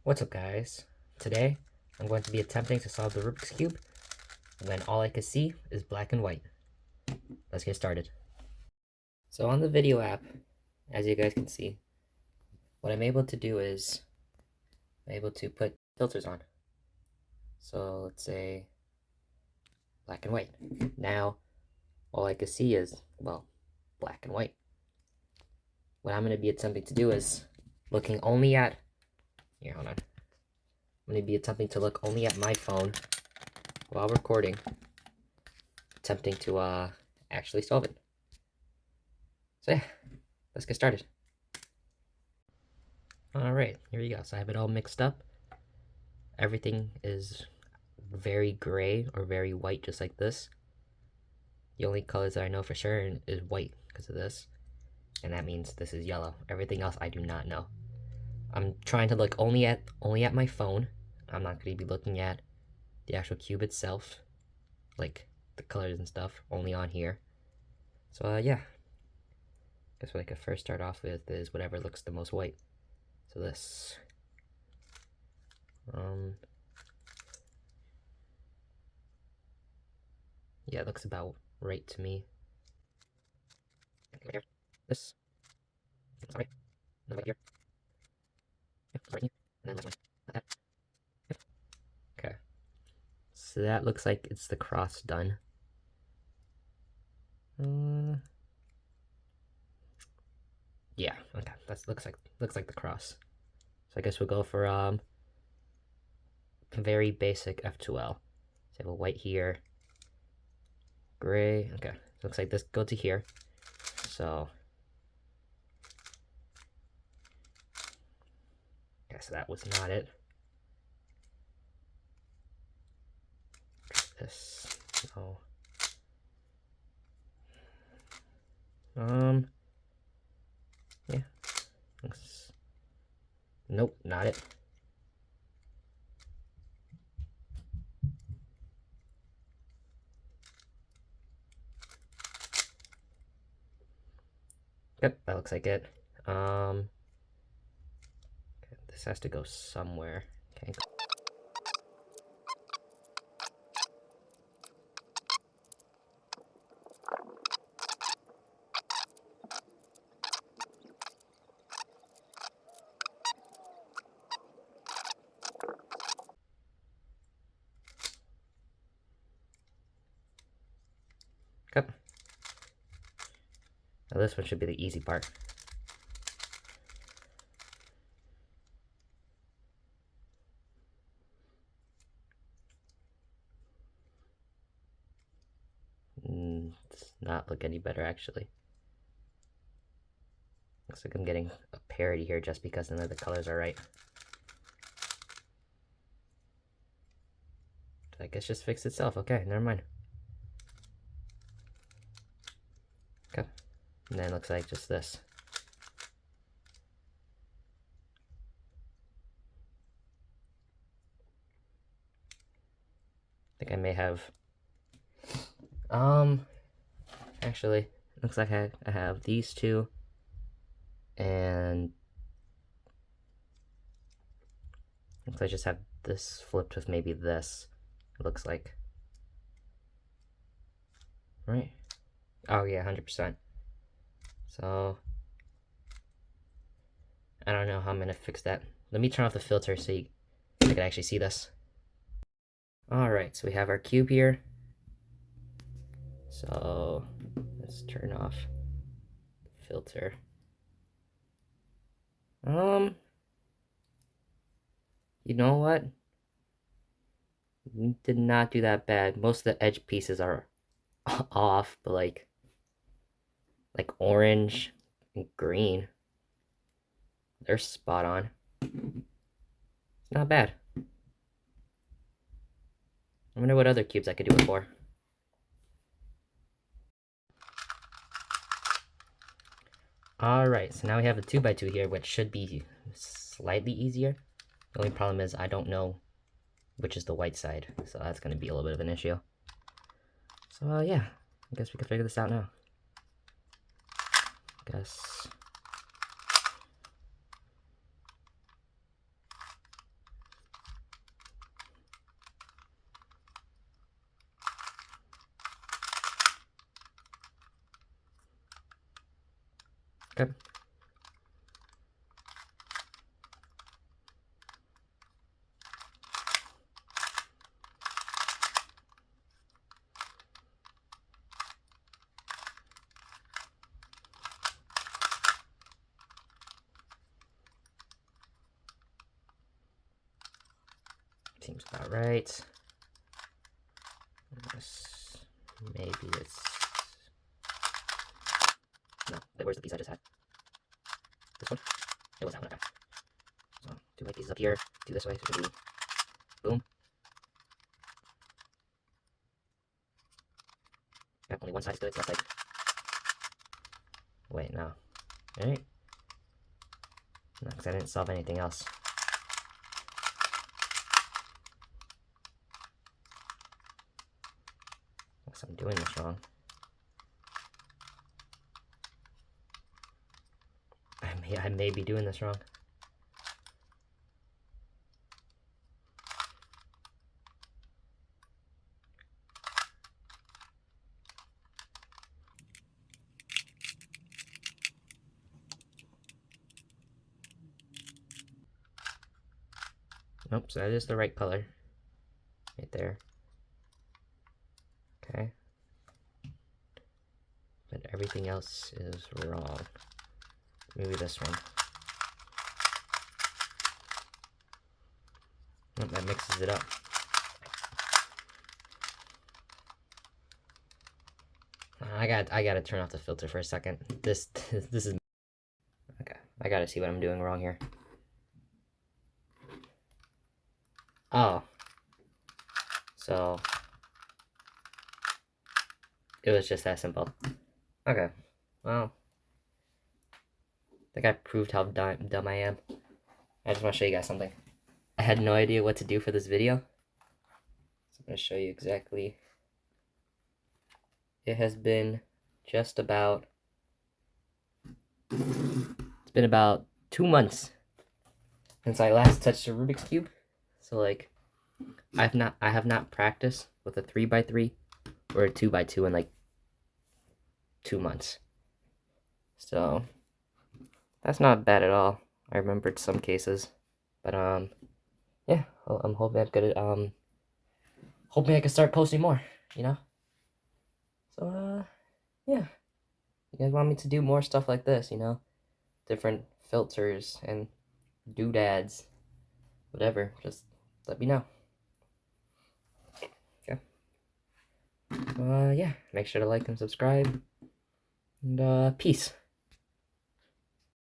What's up, guys? Today, I'm going to be attempting to solve the Rubik's Cube when all I can see is black and white. Let's get started. So on the video app, as you guys can see, what I'm able to do is I'm able to put filters on. So let's say black and white. Now, all I can see is, well, black and white. What I'm going to be attempting to do is looking only at, here, hold on. I'm going to be attempting to look only at my phone while recording, attempting to actually solve it. So yeah, let's get started. Alright, here you go. So I have it all mixed up. Everything is very gray or very white, just like this. The only colors that I know for sure is white because of this. And that means this is yellow. Everything else I do not know. I'm trying to look only at my phone. I'm not going to be looking at the actual cube itself, like the colors and stuff, only on here. So yeah, guess what I could first start off with is whatever looks the most white. So this. Yeah, it looks about right to me. Right here. This. Right. And then right here. Yeah, right here. And then this one. Like that. Yep. Okay. So that looks like it's the cross done. Yeah, okay. That looks like the cross. So I guess we'll go for very basic F2L. So I have a white here. Gray. Okay. Looks like this go to here. So okay, so that was not it. This. No. Yeah. Nope, not it. Yep, that looks like it. Okay, this has to go somewhere. Okay. Okay. Now this one should be the easy part. Does not look any better, actually. Looks like I'm getting a parity here just because none of the colors are right. I guess just fixed itself. Okay, never mind. Okay. And then it looks like just this. I think I may have... Actually, looks like I have these two. And... looks like I just have this flipped with maybe this. It looks like. Right? Oh yeah, 100%. So... I don't know how I'm gonna fix that. Let me turn off the filter so you can actually see this. Alright, so we have our cube here. So let's turn off the filter. You know what? We did not do that bad. Most of the edge pieces are off, but like orange and green, they're spot on. It's not bad. I wonder what other cubes I could do it for. Alright, so now we have a 2x2 here, which should be slightly easier. The only problem is I don't know which is the white side, so that's going to be a little bit of an issue. So yeah, I guess we can figure this out now. Guess. seems about right. Maybe it's... No, where's the piece I just had? This one? It was that one, okay. So, do like these up here, do this way, so it should be boom. Yeah, only one side's good, so that's like... Wait, no. Alright. No, because I didn't solve anything else. Guess I'm doing this wrong. I may be doing this wrong. Nope, so that is the right color. Right there. Okay. But everything else is wrong. Maybe this one. Nope, that mixes it up. I gotta turn off the filter for a second. This is okay. I gotta see what I'm doing wrong here. Oh, so it was just that simple. Okay, well, I think I proved how dumb I am. I just want to show you guys something. I had no idea what to do for this video, so I'm gonna show you exactly. It has been just about. It's been about 2 months since I last touched a Rubik's Cube. So like, I have not practiced with a 3x3 or a 2x2 in like 2 months. So that's not bad at all. I remembered some cases, but yeah, I'm hoping I'm good at hoping I can start posting more, you know. So yeah, you guys want me to do more stuff like this, you know, different filters and doodads, whatever, just let me know. Okay. Yeah, make sure to like and subscribe, and peace.